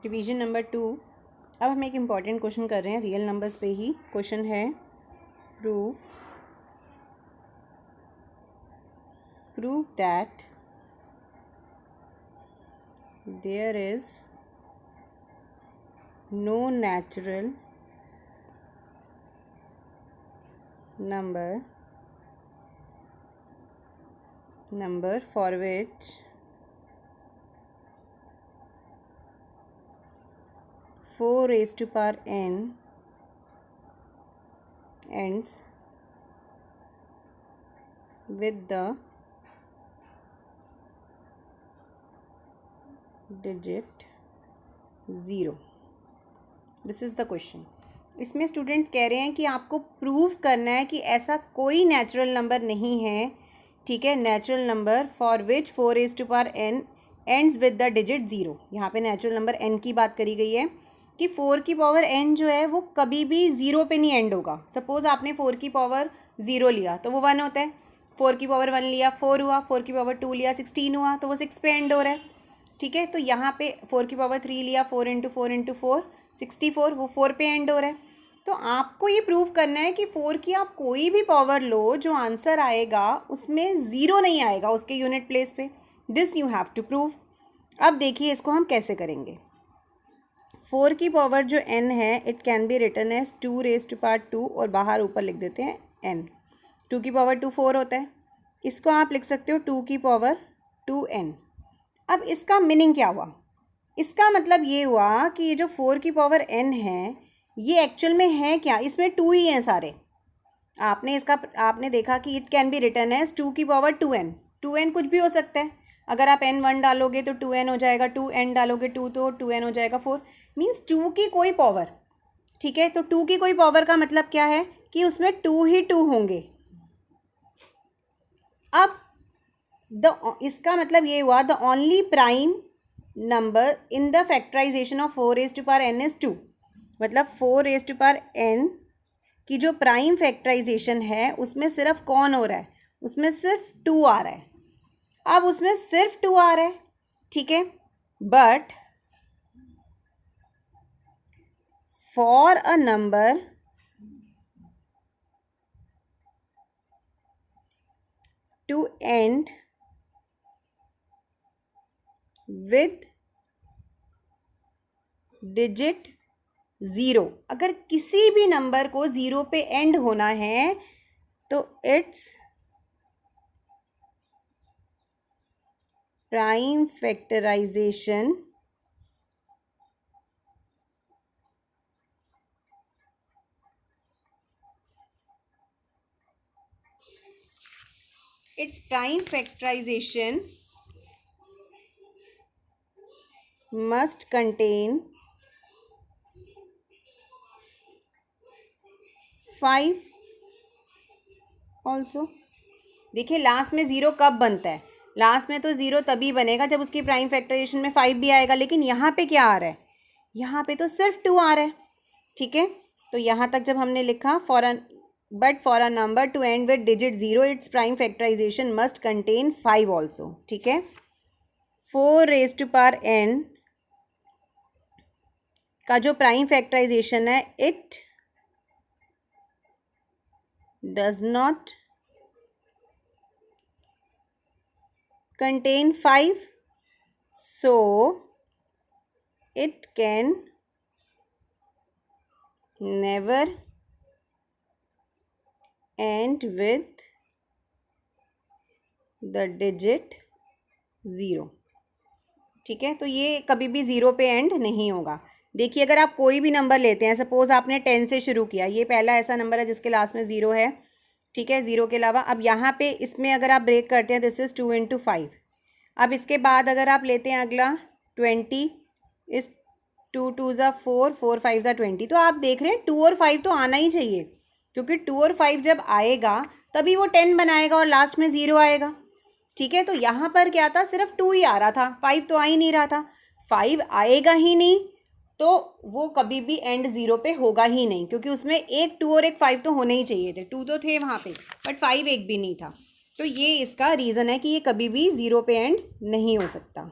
Division number 2। अब हम एक इम्पॉर्टेंट क्वेश्चन कर रहे हैं रियल नंबर्स पे ही। क्वेश्चन है prove that there is no natural number for which 4 raised to power n ends with the digit 0। This is the question. इसमें स्टूडेंट्स कह रहे हैं कि आपको प्रूव करना है कि ऐसा कोई नेचुरल नंबर नहीं है, ठीक है, natural number for which 4 raise to power n ends with the digit 0। यहाँ पे नेचुरल नंबर n की बात करी गई है कि 4 की पावर n जो है वो कभी भी 0 पे नहीं एंड होगा। सपोज़ आपने 4 की पावर 0 लिया तो वो 1 होता है, 4 की पावर 1 लिया 4 हुआ, 4 की पावर 2 लिया 16 हुआ, तो वो 6 पे एंड हो रहा है, ठीक है। तो यहाँ पे 4 की पावर 3 लिया 4 इंटू 4 इंटू 4 64, वो 4 पे एंड हो रहा है। तो आपको ये प्रूव करना है कि 4 की आप कोई भी पावर लो, जो आंसर आएगा उसमें 0 नहीं आएगा उसके यूनिट प्लेस पे। This you have to prove. अब देखिए इसको हम कैसे करेंगे। 4 की पावर जो n है it can be written as 2 raise to power 2 और बाहर ऊपर लिख देते हैं n। 2 की पावर 2 4 होता है, इसको आप लिख सकते हो 2 की पावर 2n। अब इसका मीनिंग क्या हुआ? इसका मतलब ये हुआ कि ये जो 4 की पावर n है ये एक्चुअल में है क्या, इसमें 2 ही हैं सारे। आपने देखा कि it can be written as 2 की पावर 2n। 2n कुछ भी हो सकता है। अगर आप n 1 डालोगे तो 2n हो जाएगा, 2n डालोगे 2 तो 2n हो जाएगा 4। मीन्स 2 की कोई पावर, ठीक है। तो 2 की कोई पावर का मतलब क्या है कि उसमें 2 ही 2 होंगे। अब इसका मतलब ये हुआ the only prime number in the factorization of 4 raise to power n is 2। मतलब 4 रेज़ टू पावर n की जो प्राइम फैक्टराइजेशन है उसमें सिर्फ कौन हो रहा है, उसमें सिर्फ 2 आ रहा है। अब उसमें सिर्फ 2 आ रहा है, ठीक है, but for a number to end with digit 0, अगर किसी भी नंबर को 0 पे एंड होना है तो its prime factorization must contain 5 also. देखिए लास्ट में 0 कब बनता है? लास्ट में तो 0 तभी बनेगा जब उसकी प्राइम फैक्टराइजेशन में 5 भी आएगा। लेकिन यहाँ पे क्या आ रहा है? यहाँ पे तो सिर्फ 2 आ रहा है, ठीक है। तो यहाँ तक जब हमने लिखा for a number to end with digit 0 its prime factorization must contain 5 also, ठीक है। 4 रेज़ टू पावर n का जो प्राइम फैक्टराइजेशन है it does not contain 5, so it can never end with the digit 0, ठीक है। तो ये कभी भी 0 पे एंड नहीं होगा। देखिए अगर आप कोई भी नंबर लेते हैं, सपोज आपने 10 से शुरू किया, ये पहला ऐसा नंबर है जिसके लास्ट में 0 है, ठीक है। 0 के अलावा अब यहाँ पे इसमें अगर आप ब्रेक करते हैं दिस इज़ 2 इंटू 5। अब इसके बाद अगर आप लेते हैं अगला 20, इस 2 2 ज़ा 4, 4 5 ज़ा 20। तो आप देख रहे हैं 2 और 5 तो आना ही चाहिए, क्योंकि 2 और 5 जब आएगा तभी वो 10 बनाएगा और लास्ट में 0 आएगा, ठीक है। तो यहाँ पर क्या था, सिर्फ 2 ही आ रहा था, 5 तो आ ही नहीं रहा था। 5 आएगा ही नहीं तो वो कभी भी एंड 0 पे होगा ही नहीं, क्योंकि उसमें एक 2 और एक 5 तो होने ही चाहिए थे। 2 तो थे वहाँ पे बट 5 एक भी नहीं था। तो ये इसका रीज़न है कि ये कभी भी 0 पे एंड नहीं हो सकता।